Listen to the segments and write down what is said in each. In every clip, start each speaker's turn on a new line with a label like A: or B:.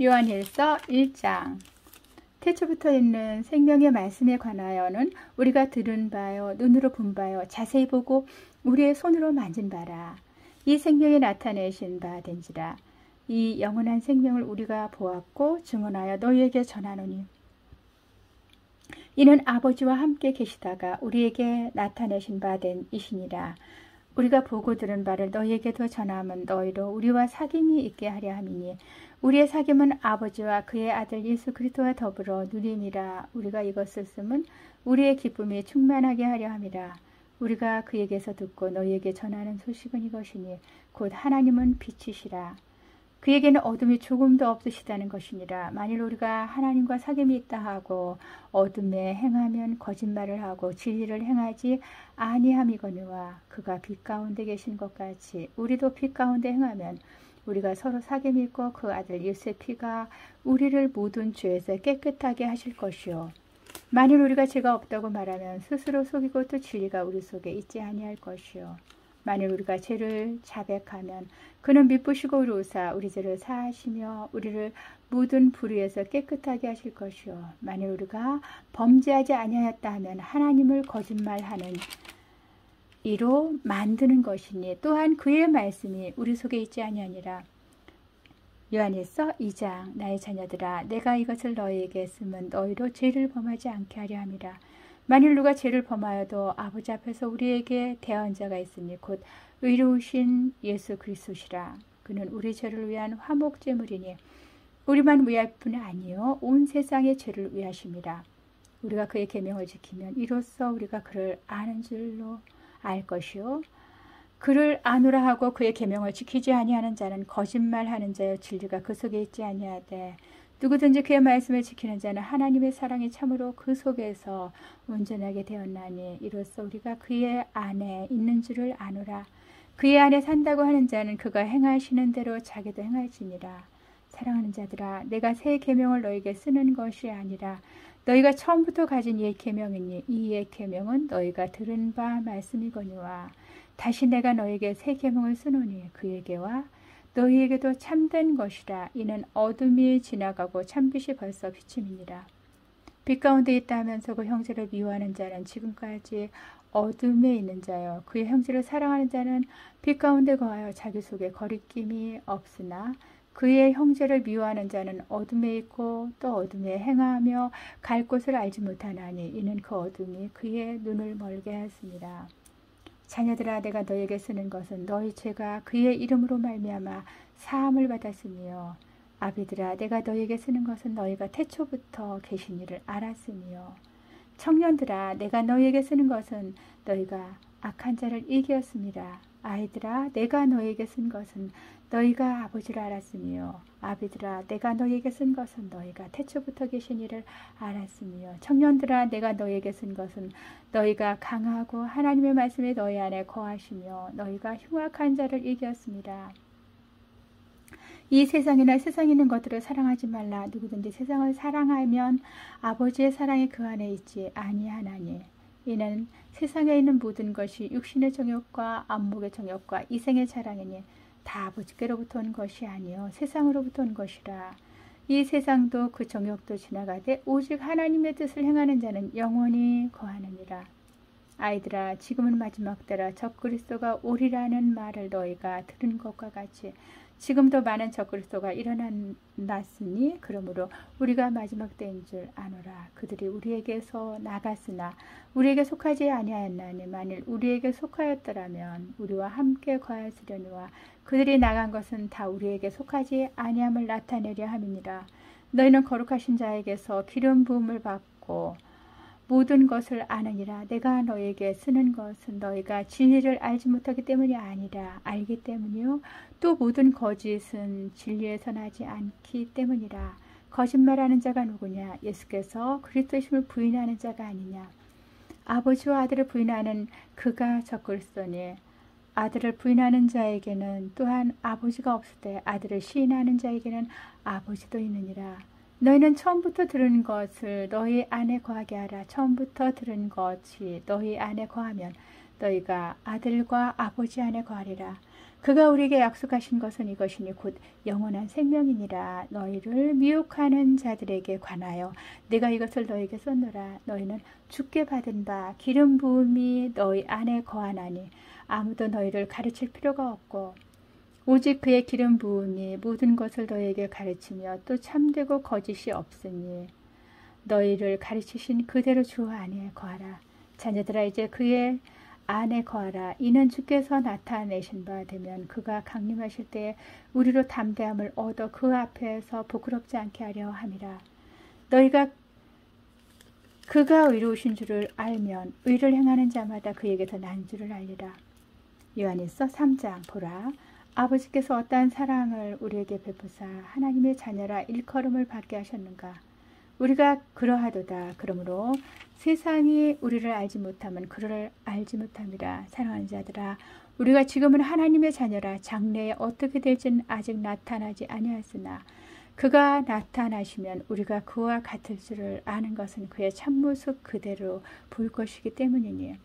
A: 요한일서 1장. 태초부터 있는 생명의 말씀에 관하여는 우리가 들은 바요, 눈으로 본 바요, 자세히 보고 우리의 손으로 만진 바라. 이 생명이 나타내신 바 된지라. 이 영원한 생명을 우리가 보았고 증언하여 너희에게 전하노니 이는 아버지와 함께 계시다가 우리에게 나타내신 바 된 이시니라. 우리가 보고 들은 바를 너희에게도 전함은 너희로 우리와 사귐이 있게 하려 함이니 우리의 사귐은 아버지와 그의 아들 예수 그리스도와 더불어 누림이라. 우리가 이것을 쓰면 우리의 기쁨이 충만하게 하려 함이라. 우리가 그에게서 듣고 너희에게 전하는 소식은 이것이니 곧 하나님은 빛이시라. 그에게는 어둠이 조금도 없으시다는 것이니라. 만일 우리가 하나님과 사귐이 있다 하고 어둠에 행하면 거짓말을 하고 진리를 행하지 아니함이거니와 그가 빛 가운데 계신 것 같이 우리도 빛 가운데 행하면 우리가 서로 사귐이 있고 그 아들 예수의 피가 우리를 모든 죄에서 깨끗하게 하실 것이요. 만일 우리가 죄가 없다고 말하면 스스로 속이고 또 진리가 우리 속에 있지 아니할 것이요. 만일 우리가 죄를 자백하면 그는 미쁘시고 의로우사 우리 죄를 사하시며 우리를 모든 불의에서 깨끗하게 하실 것이요. 만일 우리가 범죄하지 아니하였다 하면 하나님을 거짓말하는 이로 만드는 것이니 또한 그의 말씀이 우리 속에 있지 아니하니라. 요한일서 2장. 나의 자녀들아, 내가 이것을 너희에게 쓰면 너희로 죄를 범하지 않게 하려 함이라. 만일 누가 죄를 범하여도 아버지 앞에서 우리에게 대언 자가 있으니 곧 의로우신 예수 그리스도시라. 그는 우리 죄를 위한 화목제물이니 우리만 위할 뿐 아니요 온 세상의 죄를 위하심이라. 우리가 그의 계명을 지키면 이로써 우리가 그를 아는 줄로 알 것이요. 그를 아노라 하고 그의 계명을 지키지 아니하는 자는 거짓말하는 자여 진리가 그 속에 있지 아니하되 누구든지 그의 말씀을 지키는 자는 하나님의 사랑이 참으로 그 속에서 온전하게 되었나니 이로써 우리가 그의 안에 있는 줄을 아노라. 그의 안에 산다고 하는 자는 그가 행하시는 대로 자기도 행할지니라. 사랑하는 자들아, 내가 새 계명을 너희에게 쓰는 것이 아니라 너희가 처음부터 가진 옛 계명이니 이 옛 계명은 너희가 들은 바 말씀이거니와 다시 내가 너희에게 새 계명을 쓰노니 그에게와 너희에게도 참된 것이라. 이는 어둠이 지나가고 참빛이 벌써 비침이니라. 빛 가운데 있다 하면서 그 형제를 미워하는 자는 지금까지 어둠에 있는 자요 그의 형제를 사랑하는 자는 빛 가운데 거하여 자기 속에 거리낌이 없으나 그의 형제를 미워하는 자는 어둠에 있고 또 어둠에 행하며 갈 곳을 알지 못하나니 이는 그 어둠이 그의 눈을 멀게 하였습니다. 자녀들아, 내가 너희에게 쓰는 것은 너희 죄가 그의 이름으로 말미암아 사함을 받았으며 아비들아, 내가 너희에게 쓰는 것은 너희가 태초부터 계신 이를 알았으며 청년들아, 내가 너희에게 쓰는 것은 너희가 악한 자를 이기었습니다. 아이들아, 내가 너희에게 쓴 것은 너희가 아버지를 알았으며 아비들아, 내가 너희에게 쓴 것은 너희가 태초부터 계신 이를 알았으며 청년들아, 내가 너희에게 쓴 것은 너희가 강하고 하나님의 말씀이 너희 안에 거하시며 너희가 흉악한 자를 이겼습니다. 이 세상이나 세상에 있는 것들을 사랑하지 말라. 누구든지 세상을 사랑하면 아버지의 사랑이 그 안에 있지 아니하나니 이는 세상에 있는 모든 것이 육신의 정욕과 안목의 정욕과 이생의 자랑이니 다 아버지께로부터 온 것이 아니요 세상으로부터 온 것이라. 이 세상도 그 정욕도 지나가되 오직 하나님의 뜻을 행하는 자는 영원히 거하느니라. 아이들아, 지금은 마지막 때라. 적그리스도가 오리라는 말을 너희가 들은 것과 같이 지금도 많은 적그리스도가 일어났으니 그러므로 우리가 마지막 때인 줄 아노라. 그들이 우리에게서 나갔으나 우리에게 속하지 아니하였나니 만일 우리에게 속하였더라면 우리와 함께 거하였으려니와 그들이 나간 것은 다 우리에게 속하지 아니함을 나타내려 함이니라. 너희는 거룩하신 자에게서 기름 부음을 받고 모든 것을 아느니라. 내가 너희에게 쓰는 것은 너희가 진리를 알지 못하기 때문이 아니라 알기 때문이요 또 모든 거짓은 진리에서 나지 않기 때문이라. 거짓말하는 자가 누구냐? 예수께서 그리스도이심을 부인하는 자가 아니냐? 아버지와 아들을 부인하는 그가 적그리스도니 아들을 부인하는 자에게는 또한 아버지가 없을 때 아들을 시인하는 자에게는 아버지도 있느니라. 너희는 처음부터 들은 것을 너희 안에 거하게 하라. 처음부터 들은 것이 너희 안에 거하면 너희가 아들과 아버지 안에 거하리라. 그가 우리에게 약속하신 것은 이것이니 곧 영원한 생명이니라. 너희를 미혹하는 자들에게 관하여 내가 이것을 너희에게 썼노라. 너희는 주께 받은 바 기름 부음이 너희 안에 거하나니 아무도 너희를 가르칠 필요가 없고 오직 그의 기름 부음이 모든 것을 너희에게 가르치며 또 참되고 거짓이 없으니 너희를 가르치신 그대로 주 안에 거하라. 자녀들아 이제 그의 안에 거하라. 이는 주께서 나타내신 바 되면 그가 강림하실 때에 우리로 담대함을 얻어 그 앞에서 부끄럽지 않게 하려 함이라. 너희가 그가 의로우신 줄을 알면 의를 행하는 자마다 그에게서 난 줄을 알리라. 요한일서 3장. 보라, 아버지께서 어떠한 사랑을 우리에게 베푸사 하나님의 자녀라 일컬음을 받게 하셨는가. 우리가 그러하도다. 그러므로 세상이 우리를 알지 못하면 그를 알지 못함이라. 사랑하는 자들아, 우리가 지금은 하나님의 자녀라. 장래에 어떻게 될지는 아직 나타나지 아니하였으나 그가 나타나시면 우리가 그와 같을 줄을 아는 것은 그의 참모습 그대로 볼 것이기 때문이니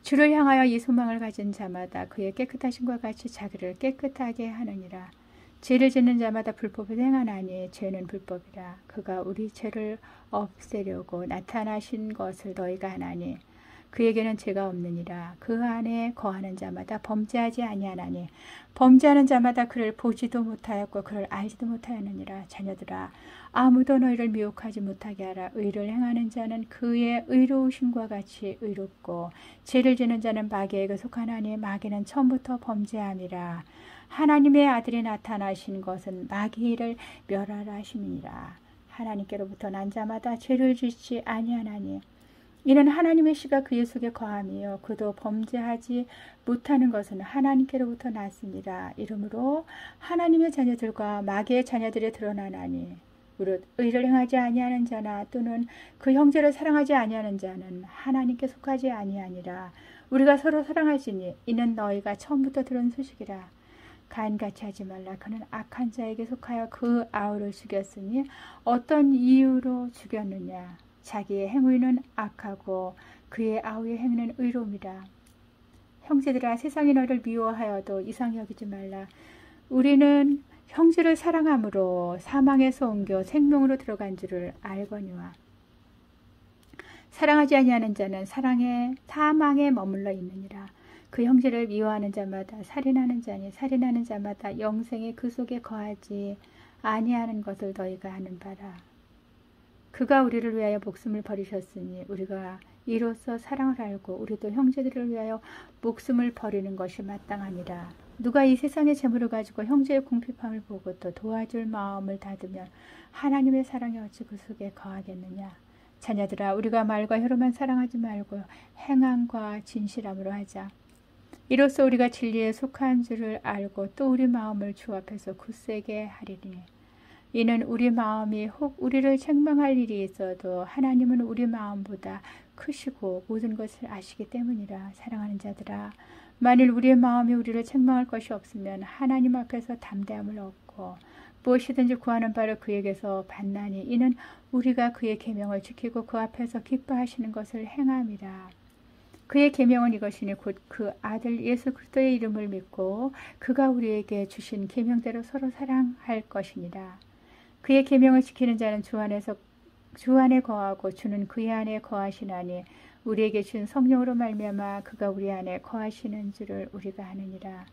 A: 주를 향하여 이 소망을 가진 자마다 그의 깨끗하심과 같이 자기를 깨끗하게 하느니라. 죄를 짓는 자마다 불법을 행하나니 죄는 불법이라. 그가 우리 죄를 없애려고 나타나신 것을 너희가 하나니 그에게는 죄가 없느니라. 그 안에 거하는 자마다 범죄하지 아니하나니 범죄하는 자마다 그를 보지도 못하였고 그를 알지도 못하였느니라. 자녀들아, 아무도 너희를 미혹하지 못하게 하라. 의를 행하는 자는 그의 의로우심과 같이 의롭고 죄를 지는 자는 마귀에게 속하나니 마귀는 처음부터 범죄함이라. 하나님의 아들이 나타나신 것은 마귀를 멸하라 하심이니라. 하나님께로부터 난 자마다 죄를 짓지 아니하나니 이는 하나님의 씨가 그의 속에 거함이요 그도 범죄하지 못하는 것은 하나님께로부터 났습니다. 이러므로 하나님의 자녀들과 마귀의 자녀들이 드러나나니 무릇 의를 행하지 아니하는 자나 또는 그 형제를 사랑하지 아니하는 자는 하나님께 속하지 아니하니라. 우리가 서로 사랑하시니 이는 너희가 처음부터 들은 소식이라. 가인같이 하지 말라. 그는 악한 자에게 속하여 그 아우를 죽였으니 어떤 이유로 죽였느냐. 자기의 행위는 악하고 그의 아우의 행위는 의로움이라. 형제들아, 세상이 너를 미워하여도 이상히 여기지 말라. 우리는 형제를 사랑함으로 사망에서 옮겨 생명으로 들어간 줄을 알거니와 사랑하지 아니하는 자는 사망에 머물러 있느니라. 그 형제를 미워하는 자마다 살인하는 자니 살인하는 자마다 영생이 그 속에 거하지 아니하는 것을 너희가 아는 바라. 그가 우리를 위하여 목숨을 버리셨으니 우리가 이로써 사랑을 알고 우리도 형제들을 위하여 목숨을 버리는 것이 마땅하니라. 누가 이 세상의 재물을 가지고 형제의 궁핍함을 보고 또 도와줄 마음을 닫으면 하나님의 사랑이 어찌 그 속에 거하겠느냐. 자녀들아, 우리가 말과 혀로만 사랑하지 말고 행함과 진실함으로 하자. 이로써 우리가 진리에 속한 줄을 알고 또 우리 마음을 주 앞에서 굳세게 하리니 이는 우리 마음이 혹 우리를 책망할 일이 있어도 하나님은 우리 마음보다 크시고 모든 것을 아시기 때문이라. 사랑하는 자들아, 만일 우리의 마음이 우리를 책망할 것이 없으면 하나님 앞에서 담대함을 얻고 무엇이든지 구하는 바를 그에게서 받나니 이는 우리가 그의 계명을 지키고 그 앞에서 기뻐하시는 것을 행함이라. 그의 계명은 이것이니 곧 그 아들 예수 그리스도의 이름을 믿고 그가 우리에게 주신 계명대로 서로 사랑할 것이니라. 그의 계명을 지키는 자는 주 안에 거하고 주는 그의 안에 거하시나니 우리에게 준 성령으로 말미암아 그가 우리 안에 거하시는 줄을 우리가 아느니라.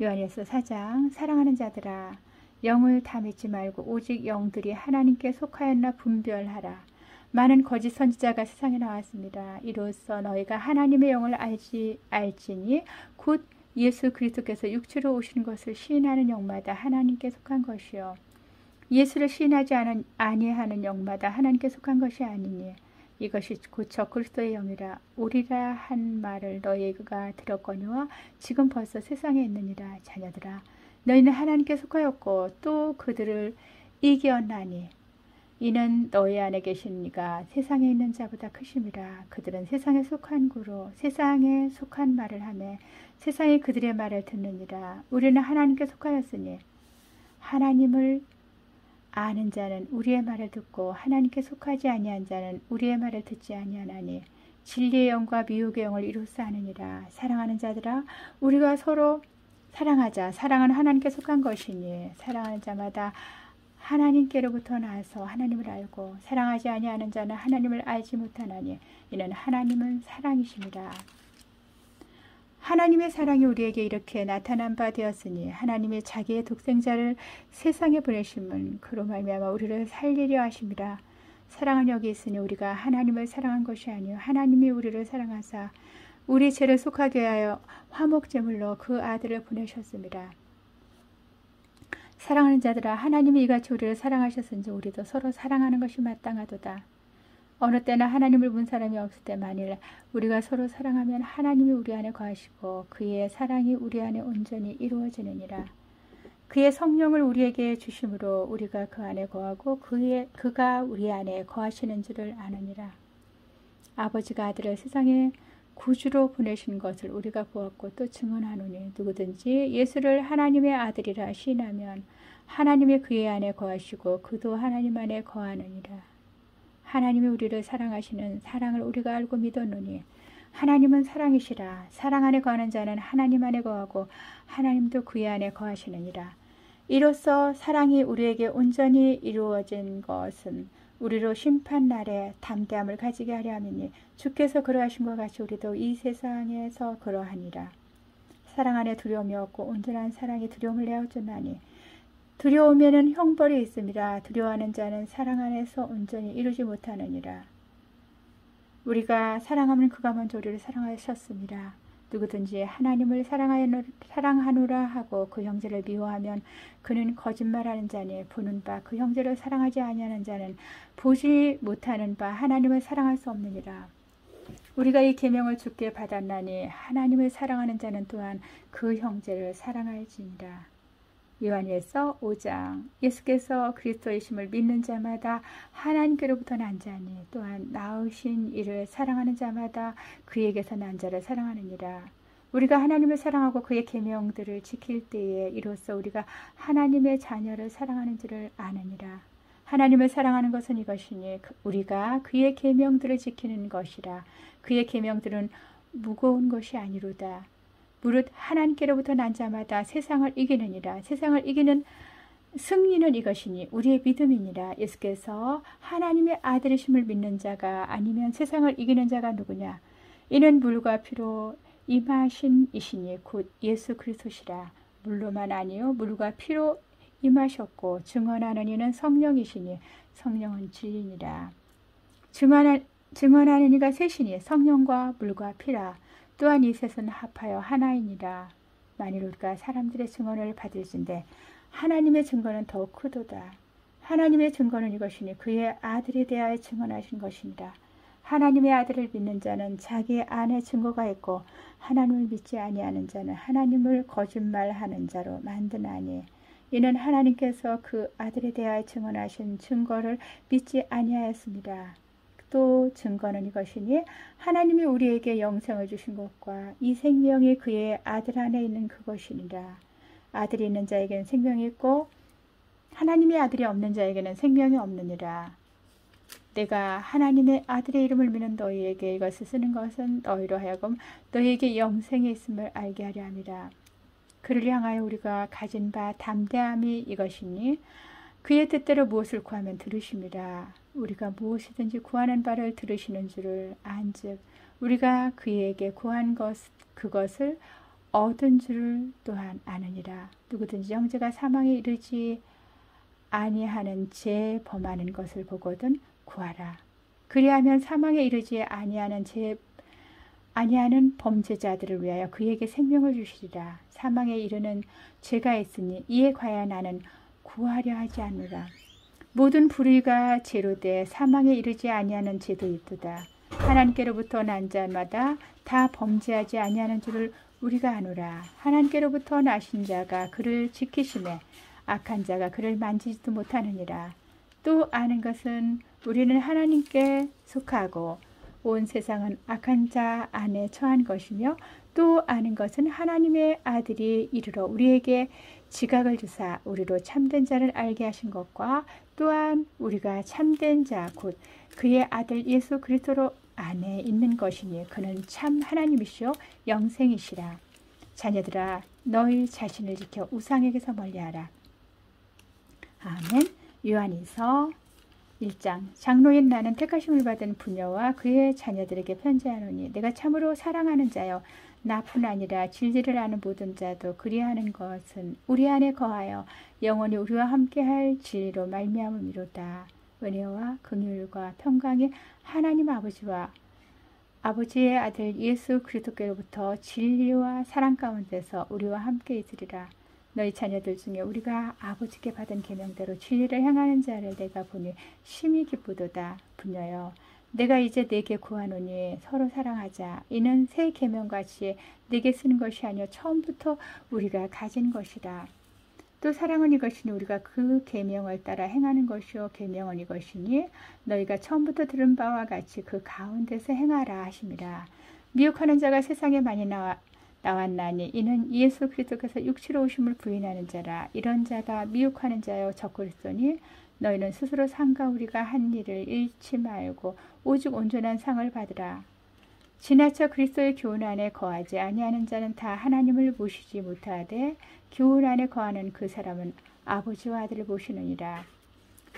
A: 요한일서 4장. 사랑하는 자들아, 영을 다 믿지 말고 오직 영들이 하나님께 속하였나 분별하라. 많은 거짓 선지자가 세상에 나왔습니다. 이로써 너희가 하나님의 영을 알지니 곧 예수 그리스도께서 육체로 오신 것을 시인하는 영마다 하나님께 속한 것이요 예수를 시인하지 아니하는 영마다 하나님께 속한 것이 아니니 이것이 곧 그리스도의 영이라. 오리라 한 말을 너희가 들었거니와 지금 벌써 세상에 있느니라. 자녀들아, 너희는 하나님께 속하였고 또 그들을 이겼나니 이는 너희 안에 계신 이가 세상에 있는 자보다 크심이라. 그들은 세상에 속한 고로 세상에 속한 말을 하며 세상이 그들의 말을 듣느니라. 우리는 하나님께 속하였으니 하나님을 아는 자는 우리의 말을 듣고 하나님께 속하지 아니한 자는 우리의 말을 듣지 아니하나니 진리의 영과 미혹의 영을 이로써 아느니라. 사랑하는 자들아, 우리가 서로 사랑하자. 사랑은 하나님께 속한 것이니 사랑하는 자마다 하나님께로부터 나서 하나님을 알고 사랑하지 아니하는 자는 하나님을 알지 못하나니 이는 하나님은 사랑이십니다. 하나님의 사랑이 우리에게 이렇게 나타난 바 되었으니 하나님이 자기의 독생자를 세상에 보내심은 그로 말미암아 우리를 살리려 하심이라. 사랑은 여기 있으니 우리가 하나님을 사랑한 것이 아니요 하나님이 우리를 사랑하사 우리 죄를 속하게 하여 화목제물로 그 아들을 보내셨습니다. 사랑하는 자들아, 하나님이 이같이 우리를 사랑하셨은지 우리도 서로 사랑하는 것이 마땅하도다. 어느 때나 하나님을 본 사람이 없을 때 만일 우리가 서로 사랑하면 하나님이 우리 안에 거하시고 그의 사랑이 우리 안에 온전히 이루어지느니라. 그의 성령을 우리에게 주심으로 우리가 그 안에 거하고 그가 우리 안에 거하시는 줄을 아느니라. 아버지가 아들을 세상에 구주로 보내신 것을 우리가 보았고 또 증언하노니 누구든지 예수를 하나님의 아들이라 시인하면 하나님이 그의 안에 거하시고 그도 하나님 안에 거하느니라. 하나님이 우리를 사랑하시는 사랑을 우리가 알고 믿었노니 하나님은 사랑이시라. 사랑 안에 거하는 자는 하나님 안에 거하고 하나님도 그의 안에 거하시느니라. 이로써 사랑이 우리에게 온전히 이루어진 것은 우리로 심판날에 담대함을 가지게 하려 함이니 주께서 그러하신 것 같이 우리도 이 세상에서 그러하니라. 사랑 안에 두려움이 없고 온전한 사랑이 두려움을 내어쫓나니 두려움에는 형벌이 있습니다. 두려워하는 자는 사랑 안에서 온전히 이루지 못하느니라. 우리가 사랑하면 그가 먼저 우리를 사랑하셨습니다. 누구든지 하나님을 사랑하노라 하고 그 형제를 미워하면 그는 거짓말하는 자니 보는 바 그 형제를 사랑하지 아니하는 자는 보지 못하는 바 하나님을 사랑할 수 없느니라. 우리가 이 계명을 주께 받았나니 하나님을 사랑하는 자는 또한 그 형제를 사랑할지니라. 요한일서 5장. 예수께서 그리스도이심을 믿는 자마다 하나님께로부터 난 자니 또한 낳으신 이를 사랑하는 자마다 그에게서 난 자를 사랑하느니라. 우리가 하나님을 사랑하고 그의 계명들을 지킬 때에 이로써 우리가 하나님의 자녀를 사랑하는 줄을 아느니라. 하나님을 사랑하는 것은 이것이니 우리가 그의 계명들을 지키는 것이라. 그의 계명들은 무거운 것이 아니로다. 무릇 하나님께로부터 난 자마다 세상을 이기느니라. 세상을 이기는 승리는 이것이니 우리의 믿음이니라. 예수께서 하나님의 아들이심을 믿는 자가 아니면 세상을 이기는 자가 누구냐? 이는 물과 피로 임하신 이시니 곧 예수 그리스도시라. 물로만 아니요 물과 피로 임하셨고 증언하는 이는 성령이시니 성령은 진리니라. 증언하는 이가 셋이니 성령과 물과 피라. 또한 이 셋은 합하여 하나이니라. 만일 우리가 사람들의 증언을 받을진대 하나님의 증거는 더욱 크도다. 하나님의 증거는 이것이니 그의 아들에 대하여 증언하신 것이니라. 하나님의 아들을 믿는 자는 자기 안에 증거가 있고 하나님을 믿지 아니하는 자는 하나님을 거짓말하는 자로 만드나니 이는 하나님께서 그 아들에 대하여 증언하신 증거를 믿지 아니하였습니다. 또 증거는 이것이니 하나님이 우리에게 영생을 주신 것과 이 생명이 그의 아들 안에 있는 그것이니라. 아들이 있는 자에게는 생명이 있고 하나님의 아들이 없는 자에게는 생명이 없느니라. 내가 하나님의 아들의 이름을 믿는 너희에게 이것을 쓰는 것은 너희로 하여금 너희에게 영생이 있음을 알게 하려 함이라. 그를 향하여 우리가 가진 바 담대함이 이것이니 그의 뜻대로 무엇을 구하면 들으심이라. 우리가 무엇이든지 구하는 바를 들으시는 줄을 안즉 우리가 그에게 구한 그것을 얻은 줄을 또한 아느니라. 누구든지 형제가 사망에 이르지 아니하는 죄 범하는 것을 보거든 구하라. 그리하면 사망에 이르지 아니하는 범죄자들을 위하여 그에게 생명을 주시리라. 사망에 이르는 죄가 있으니 이에 과연 나는 구하려 하지 않노라. 모든 불의가 죄로되 사망에 이르지 아니하는 죄도 있도다. 하나님께로부터 난 자마다 다 범죄하지 아니하는 줄을 우리가 아노라. 하나님께로부터 나신 자가 그를 지키심에 악한 자가 그를 만지지도 못하느니라. 또 아는 것은 우리는 하나님께 속하고 온 세상은 악한 자 안에 처한 것이며 또 아는 것은 하나님의 아들이 이르러 우리에게 지각을 주사 우리로 참된 자를 알게 하신 것과 또한 우리가 참된 자 곧 그의 아들 예수 그리스도 안에 있는 것이니 그는 참 하나님이시요 영생이시라. 자녀들아 너희 자신을 지켜 우상에게서 멀리하라. 아멘. 요한일서 1장. 장로인 나는 택하심을 받은 부녀와 그의 자녀들에게 편지하노니 내가 참으로 사랑하는 자여 나뿐 아니라 진리를 아는 모든 자도 그리하는 것은 우리 안에 거하여 영원히 우리와 함께할 진리로 말미암음이로다. 은혜와 긍휼과 평강이 하나님 아버지와 아버지의 아들 예수 그리스도께로부터 진리와 사랑 가운데서 우리와 함께 있으리라. 너희 자녀들 중에 우리가 아버지께 받은 계명대로 진리를 행하는 자를 내가 보니 심히 기쁘도다. 부녀여 내가 이제 네게 구하노니 서로 사랑하자. 이는 새 계명같이 네게 쓰는 것이 아니요 처음부터 우리가 가진 것이라. 또 사랑은 이것이니 우리가 그 계명을 따라 행하는 것이요 계명은 이것이니 너희가 처음부터 들은 바와 같이 그 가운데서 행하라 하심이라. 미혹하는 자가 세상에 많이 나왔나니 이는 예수 그리스도께서 육체로 오심을 부인하는 자라. 이런 자가 미혹하는 자여 적그리스도니 너희는 스스로 상과 우리가 한 일을 잃지 말고 오직 온전한 상을 받으라. 지나쳐 그리스도의 교훈 안에 거하지 아니하는 자는 다 하나님을 모시지 못하되 교훈 안에 거하는 그 사람은 아버지와 아들을 모시느니라.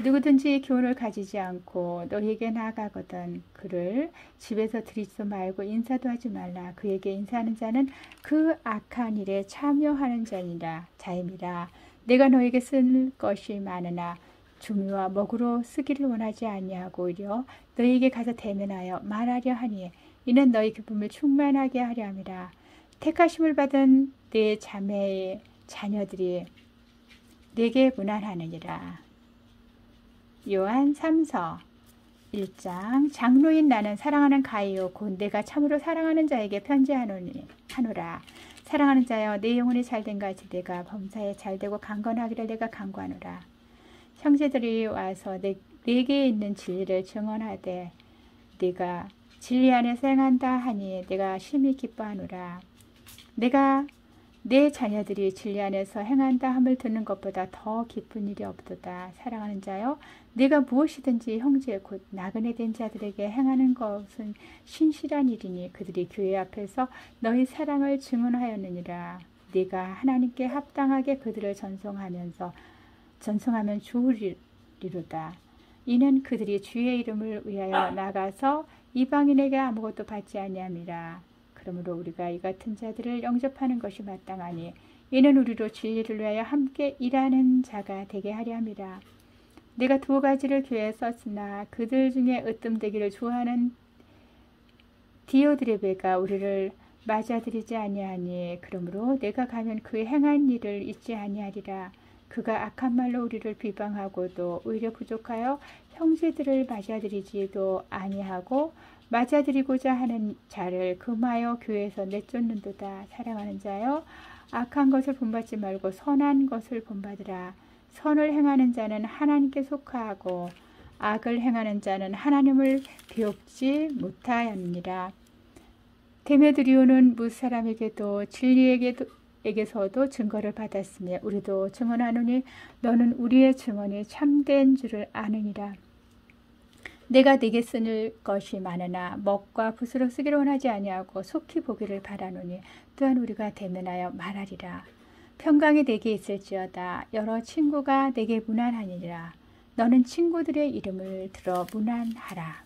A: 누구든지 교훈을 가지지 않고 너희에게 나아가거든 그를 집에서 들이지도 말고 인사도 하지 말라. 그에게 인사하는 자는 그 악한 일에 참여하는 자임이라. 내가 너에게 쓸 것이 많으나 중요와 먹으로 쓰기를 원하지 아니하고 오히려 너희에게 가서 대면하여 말하려 하니 이는 너희 기쁨을 충만하게 하려 함이라. 택하심을 받은 네 자매의 자녀들이 네게 무난하느니라. 요한 3서 1장. 장로인 나는 사랑하는 가이요 곧 내가 참으로 사랑하는 자에게 편지하노라. 사랑하는 자여 내 영혼이 잘된 같이 내가 범사에 잘되고 강건하기를 내가 간구하노라. 형제들이 와서 내게 있는 진리를 증언하되 네가 진리 안에서 행한다 하니 내가 심히 기뻐하노라. 내가 내 자녀들이 진리 안에서 행한다 함을 듣는 것보다 더 기쁜 일이 없도다. 사랑하는 자여 네가 무엇이든지 형제 곧 나그네 된 자들에게 행하는 것은 신실한 일이니 그들이 교회 앞에서 너희 사랑을 증언하였느니라. 네가 하나님께 합당하게 그들을 전송하면 좋으리로다. 이는 그들이 주의 이름을 위하여 나가서 이방인에게 아무것도 받지 아니함이라. 그러므로 우리가 이 같은 자들을 영접하는 것이 마땅하니 이는 우리로 진리를 위하여 함께 일하는 자가 되게 하려 함이라. 내가 2가지를 교회에 썼으나 그들 중에 으뜸되기를 좋아하는 디오드레베가 우리를 맞아들이지 아니하니 그러므로 내가 가면 그 행한 일을 잊지 아니하리라. 그가 악한 말로 우리를 비방하고도 오히려 부족하여 형제들을 맞아들이지도 아니하고 맞아들이고자 하는 자를 금하여 교회에서 내쫓는도다. 사랑하는 자여 악한 것을 본받지 말고 선한 것을 본받으라. 선을 행하는 자는 하나님께 속하고 악을 행하는 자는 하나님을 비옵지 못하였느니라. 데메드리오는 무사람에게도 진리에게서도 증거를 받았으며 우리도 증언하노니 너는 우리의 증언이 참된 줄을 아느니라. 내가 네게 쓰는 것이 많으나 먹과 붓으로 쓰기를 원하지 아니하고 속히 보기를 바라노니 또한 우리가 대면하여 말하리라. 평강이 네게 있을지어다. 여러 친구가 네게 무난하니라. 너는 친구들의 이름을 들어 무난하라.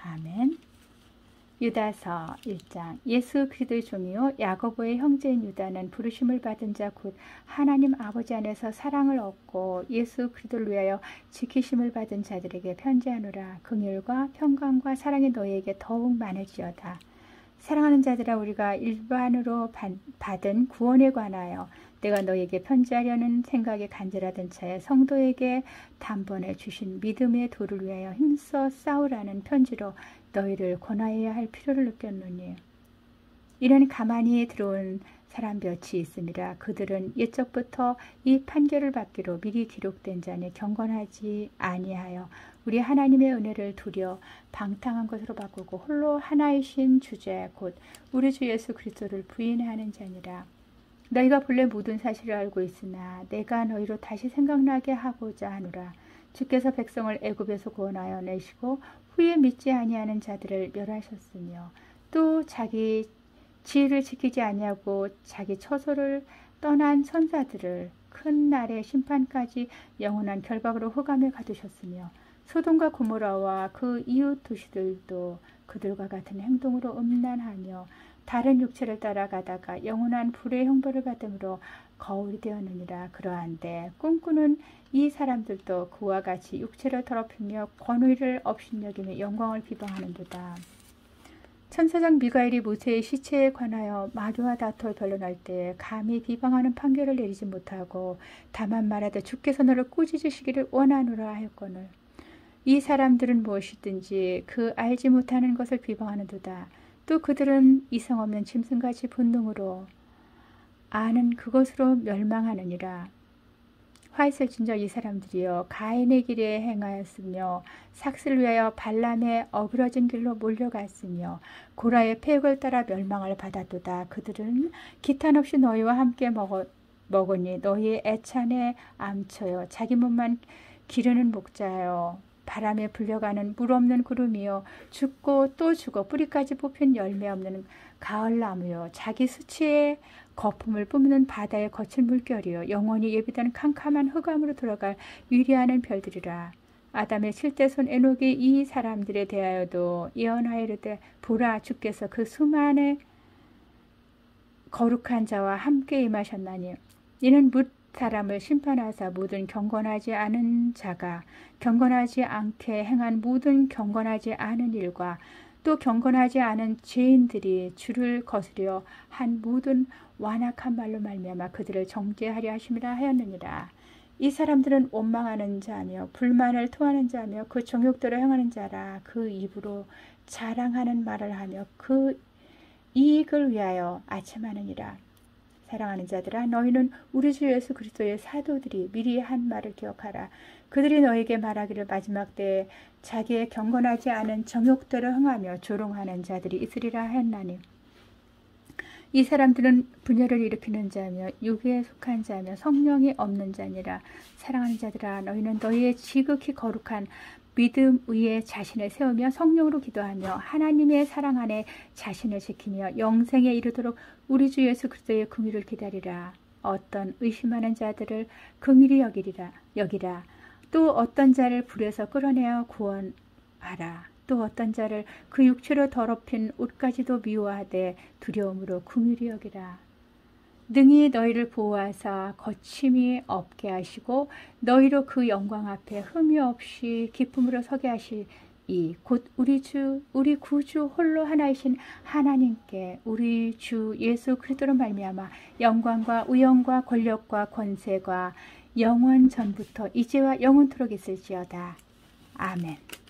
A: 아멘. 유다서 1장. 예수 그리스도의 종이요 야고보의 형제인 유다는 부르심을 받은 자 곧 하나님 아버지 안에서 사랑을 얻고 예수 그리스도를 위하여 지키심을 받은 자들에게 편지하노라. 긍휼과 평강과 사랑이 너희에게 더욱 많을지어다. 사랑하는 자들아 우리가 일반으로 받은 구원에 관하여 내가 너희에게 편지하려는 생각에 간절하던 차에 성도에게 단번에 주신 믿음의 도를 위하여 힘써 싸우라는 편지로 너희를 권하여야 할 필요를 느꼈노니 이는 가만히 들어온 사람 몇이 있음이라. 그들은 옛적부터 이 판결을 받기로 미리 기록된 자니 경건하지 아니하여 우리 하나님의 은혜를 두려 방탕한 것으로 바꾸고 홀로 하나이신 주제 곧 우리 주 예수 그리스도를 부인하는 자니라. 너희가 본래 모든 사실을 알고 있으나 내가 너희로 다시 생각나게 하고자 하노라. 주께서 백성을 애굽에서 구원하여 내시고 후에 믿지 아니하는 자들을 멸하셨으며 또 자기 지혜를 지키지 아니하고 자기 처소를 떠난 천사들을 큰 날의 심판까지 영원한 결박으로 흑암에 가두셨으며 소돔과 고모라와 그 이웃 도시들도 그들과 같은 행동으로 음란하며 다른 육체를 따라가다가 영원한 불의 형벌을 받음으로 거울이 되었느니라. 그러한데 꿈꾸는 이 사람들도 그와 같이 육체를 더럽히며 권위를 업신여기며 영광을 비방하는도다. 천사장 미가엘이 모세의 시체에 관하여 마귀와 다투어 변론할 때 감히 비방하는 판결을 내리지 못하고 다만 말하되 주께서 너를 꾸짖으시기를 원하노라 하였거늘 이 사람들은 무엇이든지 그 알지 못하는 것을 비방하는도다. 또 그들은 이성 없는 짐승같이 본능으로 아는 그것으로 멸망하느니라. 화이슬진저 이 사람들이여 가인의 길에 행하였으며 삭슬 위하여 발람의 어그러진 길로 몰려갔으며 고라의 패역을 따라 멸망을 받았도다. 그들은 기탄 없이 너희와 함께 먹으니 너희의 애찬에 암쳐요. 자기 몸만 기르는 목자여 바람에 불려가는 물 없는 구름이요 죽고 또 죽어 뿌리까지 뽑힌 열매 없는 가을나무요 자기 수치의 거품을 뿜는 바다의 거친 물결이요 영원히 예비된 캄캄한 흑암으로 돌아갈 위리하는 별들이라. 아담의 7대손 에녹이 이 사람들에 대하여도 예언하이르되 보라 주께서 그 수많은 거룩한 자와 함께 임하셨나니 이는 뭇 사람을 심판하사 모든 경건하지 않은 자가 경건하지 않게 행한 모든 경건하지 않은 일과 또 경건하지 않은 죄인들이 주를 거스려 한 모든 완악한 말로 말미암아 그들을 정죄하려 하심이라 하였느니라. 이 사람들은 원망하는 자며 불만을 토하는 자며 그 정욕대로 행하는 자라. 그 입으로 자랑하는 말을 하며 그 이익을 위하여 아첨하느니라. 사랑하는 자들아 너희는 우리 주 예수 그리스도의 사도들이 미리 한 말을 기억하라. 그들이 너에게 말하기를 마지막 때에 자기의 경건하지 않은 정욕대로 행하며 조롱하는 자들이 있으리라 했나니 이 사람들은 분열을 일으키는 자며 육에 속한 자며 성령이 없는 자니라. 사랑하는 자들아 너희는 너희의 지극히 거룩한 믿음 위에 자신을 세우며 성령으로 기도하며 하나님의 사랑 안에 자신을 지키며 영생에 이르도록 우리 주 예수 그리스도의 긍휼을 기다리라. 어떤 의심하는 자들을 긍휼히 여기라. 또 어떤 자를 불에서 끌어내어 구원하라. 또 어떤 자를 그 육체로 더럽힌 옷까지도 미워하되 두려움으로 긍휼히 여기라. 능히 너희를 보호하사 거침이 없게 하시고 너희로 그 영광 앞에 흠이 없이 기쁨으로 서게 하시니 곧 우리 구주 홀로 하나이신 하나님께 우리 주 예수 그리스도로 말미암아 영광과 우영과 권력과 권세가 영원 전부터 이제와 영원토록 있을지어다. 아멘.